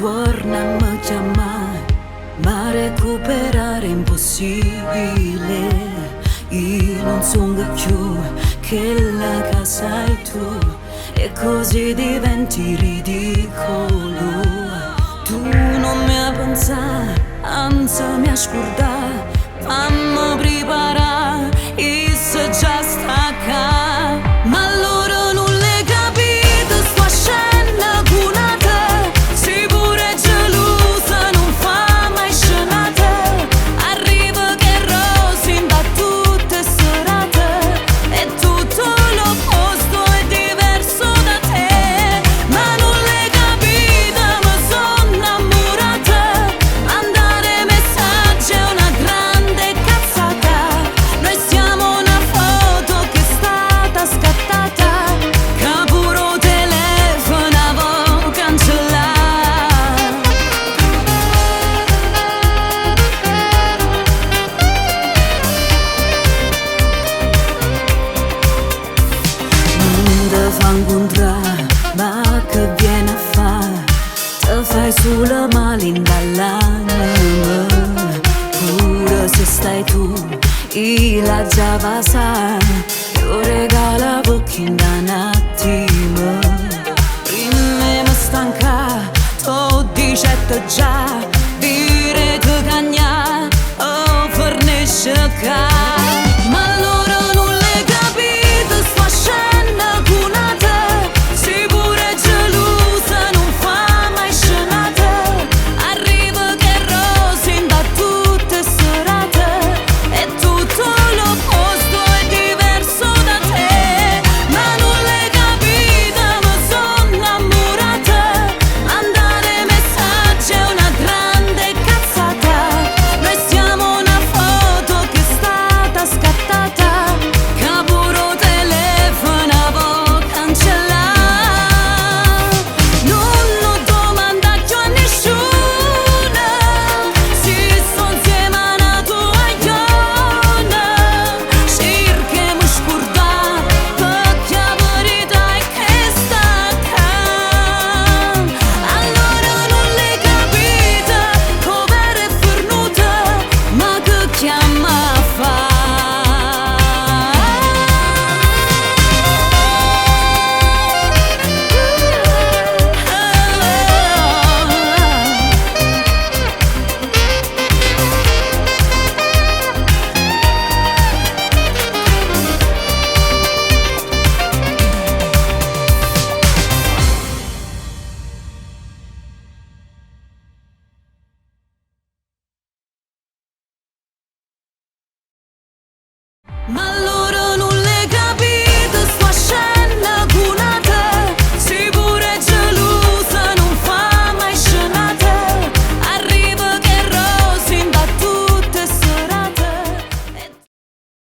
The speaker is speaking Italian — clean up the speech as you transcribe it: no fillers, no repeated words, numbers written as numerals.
torna a me chiamare, ma recuperare è impossibile. Io non sono più che la casa hai tu, e così diventi ridicolo. Tu non mi hai pensato, anzi mi hai scordato, fammi preparare, e se già sta qua. Ma allora non le capite, sta scena con te, sei pure gelosa, non fa mai scenate. Arriva che rose in battute serate, e tutto l'opposto è diverso da te. Ma non le capite, ma sono innamorata, mandare messaggi è una grande cazzata. Noi siamo una foto che è stata scattata, che pure telefonavo cancellare. Non te fa incontrare, ma che viene a fare? Te fai solo male dall'anima, pure se stai tu, io la già va sa, io regala pochi in un attimo. Prima mi stanca, tu dicete già, dire che cagna, o fornisce ca. Ma allora non le capite, sta scena con te, sei pure gelosa, non fa mai scenate. Arriva che rose in battute serate, e tutto l'opposto è diverso da te. Ma non le capite, ma sono innamorata, mandare messaggi è una grande cazzata. Noi siamo una foto che è stata scattata, che pure telefonavo cancellare. Non lo domanda più a nessuno, si sto insieme a una tua iona. Cerchiamo scordare, perché la verità è che sta qua. Allora non le capite, come è fornuta, ma che chiama a fa'? Ma